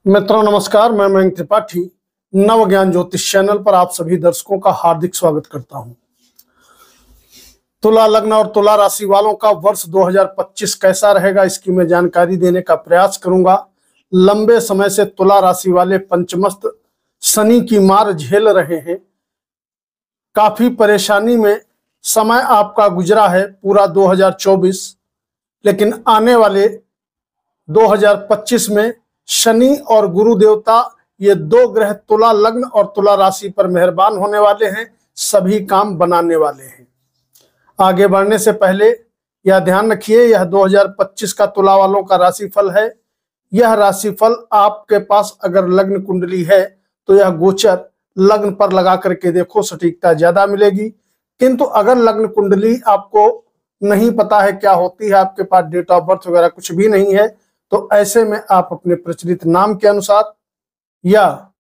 मित्रों नमस्कार, मैं मयंक त्रिपाठी नव ज्ञान ज्योतिष चैनल पर आप सभी दर्शकों का हार्दिक स्वागत करता हूं। तुला लग्न और तुला राशि वालों का वर्ष 2025 कैसा रहेगा, इसकी मैं जानकारी देने का प्रयास करूंगा। लंबे समय से तुला राशि वाले पंचमस्त शनि की मार झेल रहे हैं। काफी परेशानी में समय आपका गुजरा है पूरा 2024, लेकिन आने वाले 2025 में शनि और गुरु देवता ये दो ग्रह तुला लग्न और तुला राशि पर मेहरबान होने वाले हैं, सभी काम बनाने वाले हैं। आगे बढ़ने से पहले यह ध्यान रखिए, यह 2025 का तुला वालों का राशिफल है। यह राशिफल आपके पास अगर लग्न कुंडली है तो यह गोचर लग्न पर लगा करके देखो, सटीकता ज्यादा मिलेगी। किंतु अगर लग्न कुंडली आपको नहीं पता है क्या होती है, आपके पास डेट ऑफ बर्थ वगैरह कुछ भी नहीं है, तो ऐसे में आप अपने प्रचलित नाम के अनुसार या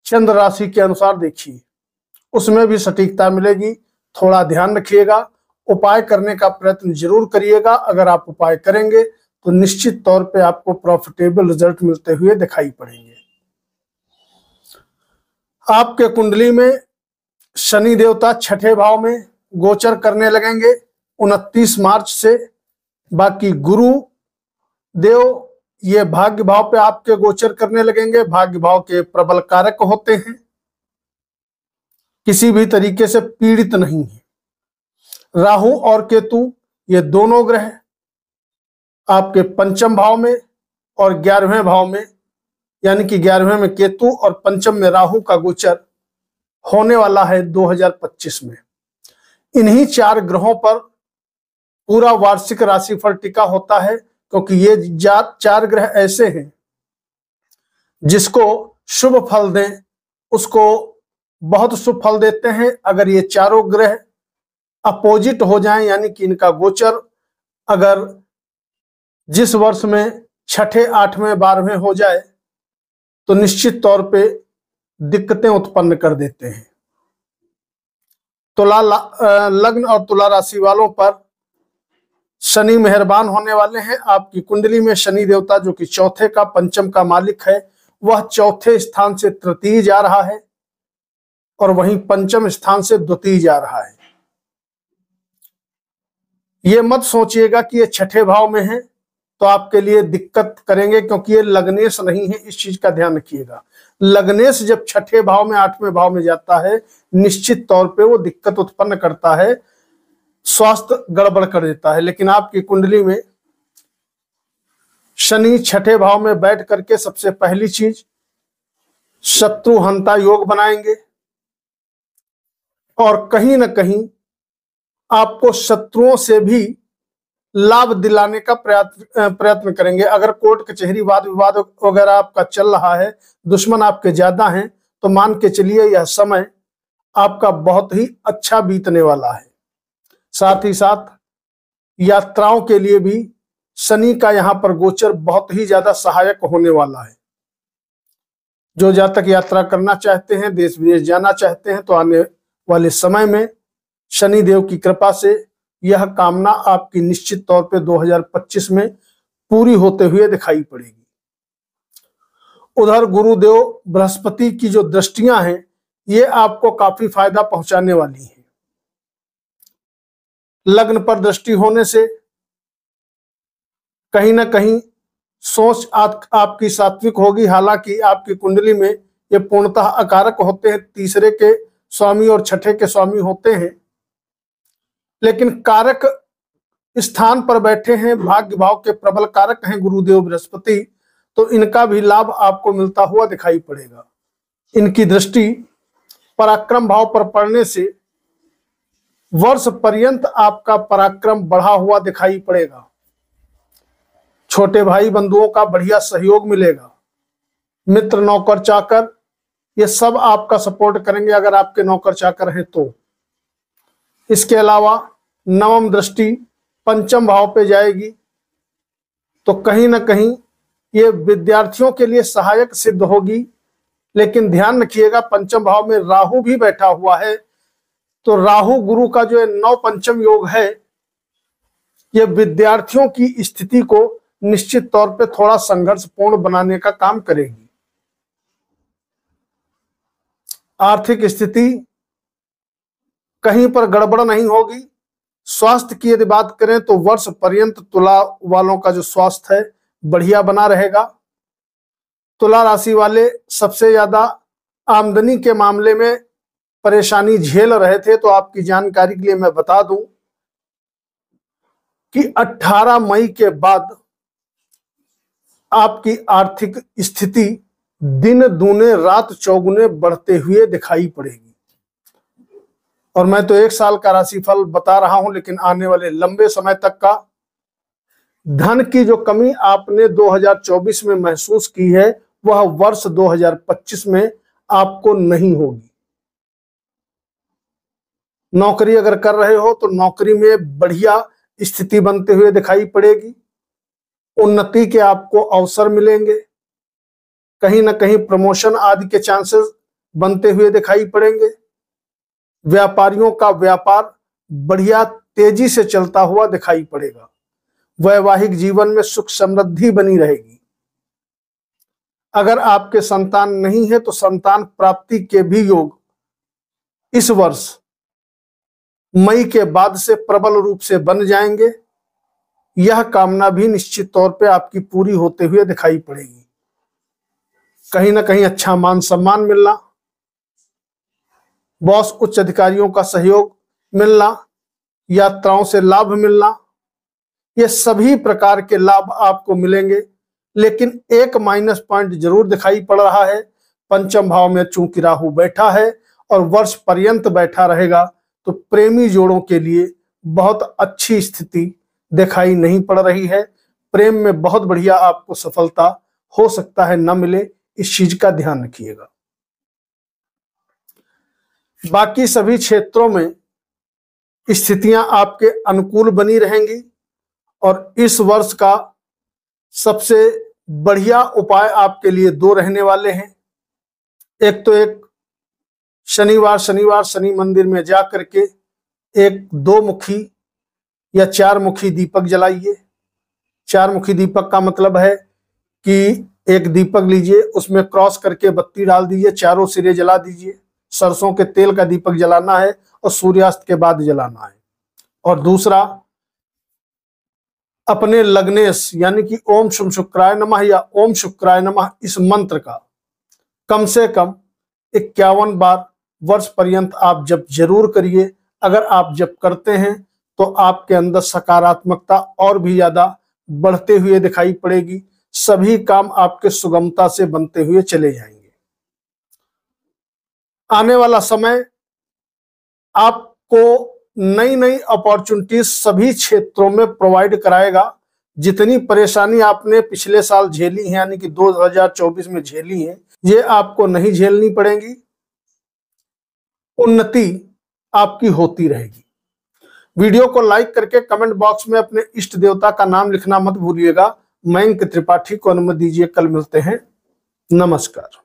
चंद्र राशि के अनुसार देखिए, उसमें भी सटीकता मिलेगी। थोड़ा ध्यान रखिएगा, उपाय करने का प्रयत्न जरूर करिएगा। अगर आप उपाय करेंगे तो निश्चित तौर पे आपको प्रॉफिटेबल रिजल्ट मिलते हुए दिखाई पड़ेंगे। आपके कुंडली में शनि देवता छठे भाव में गोचर करने लगेंगे 29 मार्च से। बाकी गुरु देव ये भाग्य भाव पे आपके गोचर करने लगेंगे। भाग्य भाव के प्रबल कारक होते हैं, किसी भी तरीके से पीड़ित नहीं है। राहु और केतु ये दोनों ग्रह आपके पंचम भाव में और 11वें भाव में, यानी कि 11वें में केतु और पंचम में राहु का गोचर होने वाला है 2025 में। इन्हीं चार ग्रहों पर पूरा वार्षिक राशिफल टिका होता है, क्योंकि ये चार ग्रह ऐसे हैं जिसको शुभ फल दें उसको बहुत शुभ फल देते हैं। अगर ये चारों ग्रह अपोजिट हो जाएं, यानी कि इनका गोचर अगर जिस वर्ष में छठे, 8वें, 12वें हो जाए तो निश्चित तौर पे दिक्कतें उत्पन्न कर देते हैं। तुला लग्न और तुला राशि वालों पर शनि मेहरबान होने वाले हैं। आपकी कुंडली में शनि देवता जो कि चौथे का पंचम का मालिक है, वह चौथे स्थान से तृतीय जा रहा है और वहीं पंचम स्थान से द्वितीय जा रहा है। ये मत सोचिएगा कि ये छठे भाव में है तो आपके लिए दिक्कत करेंगे, क्योंकि ये लग्नेश नहीं है। इस चीज का ध्यान रखिएगा, लग्नेश जब छठे भाव में, 8वें भाव में जाता है, निश्चित तौर पे वो दिक्कत उत्पन्न करता है, स्वास्थ्य गड़बड़ कर देता है। लेकिन आपकी कुंडली में शनि छठे भाव में बैठ करके सबसे पहली चीज शत्रुहंता योग बनाएंगे और कहीं ना कहीं आपको शत्रुओं से भी लाभ दिलाने का प्रयत्न करेंगे। अगर कोर्ट कचहरी वाद विवाद वगैरह आपका चल रहा है, दुश्मन आपके ज्यादा हैं, तो मान के चलिए यह समय आपका बहुत ही अच्छा बीतने वाला है। साथ ही साथ यात्राओं के लिए भी शनि का यहां पर गोचर बहुत ही ज्यादा सहायक होने वाला है। जो जातक यात्रा करना चाहते हैं, देश विदेश जाना चाहते हैं, तो आने वाले समय में शनि देव की कृपा से यह कामना आपकी निश्चित तौर पे 2025 में पूरी होते हुए दिखाई पड़ेगी। उधर गुरुदेव बृहस्पति की जो दृष्टियां हैं, ये आपको काफी फायदा पहुंचाने वाली हैं। लग्न पर दृष्टि होने से कहीं ना कहीं सोच आपकी सात्विक होगी। हालांकि आपकी कुंडली में ये पूर्णतः अकारक होते हैं, तीसरे के स्वामी और छठे के स्वामी होते हैं, लेकिन कारक स्थान पर बैठे हैं, भाग्य भाव के प्रबल कारक हैं गुरुदेव बृहस्पति, तो इनका भी लाभ आपको मिलता हुआ दिखाई पड़ेगा। इनकी दृष्टि पराक्रम भाव पर पड़ने से वर्ष पर्यंत आपका पराक्रम बढ़ा हुआ दिखाई पड़ेगा। छोटे भाई बंधुओं का बढ़िया सहयोग मिलेगा। मित्र, नौकर चाकर, ये सब आपका सपोर्ट करेंगे अगर आपके नौकर चाकर हैं तो। इसके अलावा नवम दृष्टि पंचम भाव पे जाएगी, तो कहीं ना कहीं ये विद्यार्थियों के लिए सहायक सिद्ध होगी। लेकिन ध्यान रखिएगा, पंचम भाव में राहु भी बैठा हुआ है, तो राहु गुरु का जो नव पंचम योग है, ये विद्यार्थियों की स्थिति को निश्चित तौर पे थोड़ा संघर्षपूर्ण बनाने का काम करेगी। आर्थिक स्थिति कहीं पर गड़बड़ नहीं होगी। स्वास्थ्य की यदि बात करें तो वर्ष पर्यंत तुला वालों का जो स्वास्थ्य है बढ़िया बना रहेगा। तुला राशि वाले सबसे ज्यादा आमदनी के मामले में परेशानी झेल रहे थे, तो आपकी जानकारी के लिए मैं बता दूं कि 18 मई के बाद आपकी आर्थिक स्थिति दिन दूने रात चौगुने बढ़ते हुए दिखाई पड़ेगी। और मैं तो 1 साल का राशिफल बता रहा हूं, लेकिन आने वाले लंबे समय तक का धन की जो कमी आपने 2024 में महसूस की है वह वर्ष 2025 में आपको नहीं होगी। नौकरी अगर कर रहे हो तो नौकरी में बढ़िया स्थिति बनते हुए दिखाई पड़ेगी। उन्नति के आपको अवसर मिलेंगे। कहीं ना कहीं प्रमोशन आदि के चांसेस बनते हुए दिखाई पड़ेंगे। व्यापारियों का व्यापार बढ़िया तेजी से चलता हुआ दिखाई पड़ेगा। वैवाहिक जीवन में सुख समृद्धि बनी रहेगी। अगर आपके संतान नहीं है तो संतान प्राप्ति के भी योग इस वर्ष मई के बाद से प्रबल रूप से बन जाएंगे। यह कामना भी निश्चित तौर पे आपकी पूरी होते हुए दिखाई पड़ेगी। कहीं ना कहीं अच्छा मान सम्मान मिलना, बॉस उच्च अधिकारियों का सहयोग मिलना, यात्राओं से लाभ मिलना, ये सभी प्रकार के लाभ आपको मिलेंगे। लेकिन एक माइनस पॉइंट जरूर दिखाई पड़ रहा है। पंचम भाव में चूंकि राहु बैठा है और वर्ष पर्यंत बैठा रहेगा, तो प्रेमी जोड़ों के लिए बहुत अच्छी स्थिति दिखाई नहीं पड़ रही है। प्रेम में बहुत बढ़िया आपको सफलता हो सकता है न मिले, इस चीज का ध्यान रखिएगा। बाकी सभी क्षेत्रों में स्थितियां आपके अनुकूल बनी रहेंगी और इस वर्ष का सबसे बढ़िया उपाय आपके लिए 2 रहने वाले हैं। एक तो एक शनिवार शनि मंदिर में जा करके एक 2 मुखी या 4 मुखी दीपक जलाइए। 4 मुखी दीपक का मतलब है कि एक दीपक लीजिए, उसमें क्रॉस करके बत्ती डाल दीजिए, चारों सिरे जला दीजिए। सरसों के तेल का दीपक जलाना है और सूर्यास्त के बाद जलाना है। और दूसरा, अपने लग्नेश यानी कि ओम शुम शुक्राय नमः या ओम शुक्राय नमः इस मंत्र का कम से कम 51 बार वर्ष पर्यंत आप जप जरूर करिए। अगर आप जप करते हैं तो आपके अंदर सकारात्मकता और भी ज्यादा बढ़ते हुए दिखाई पड़ेगी। सभी काम आपके सुगमता से बनते हुए चले जाएंगे। आने वाला समय आपको नई नई अपॉर्चुनिटीज सभी क्षेत्रों में प्रोवाइड कराएगा। जितनी परेशानी आपने पिछले साल झेली है यानी कि 2024 में झेली है, ये आपको नहीं झेलनी पड़ेगी। उन्नति आपकी होती रहेगी। वीडियो को लाइक करके कमेंट बॉक्स में अपने इष्ट देवता का नाम लिखना मत भूलिएगा। मयंक त्रिपाठी को अनुमति दीजिए। कल मिलते हैं। नमस्कार।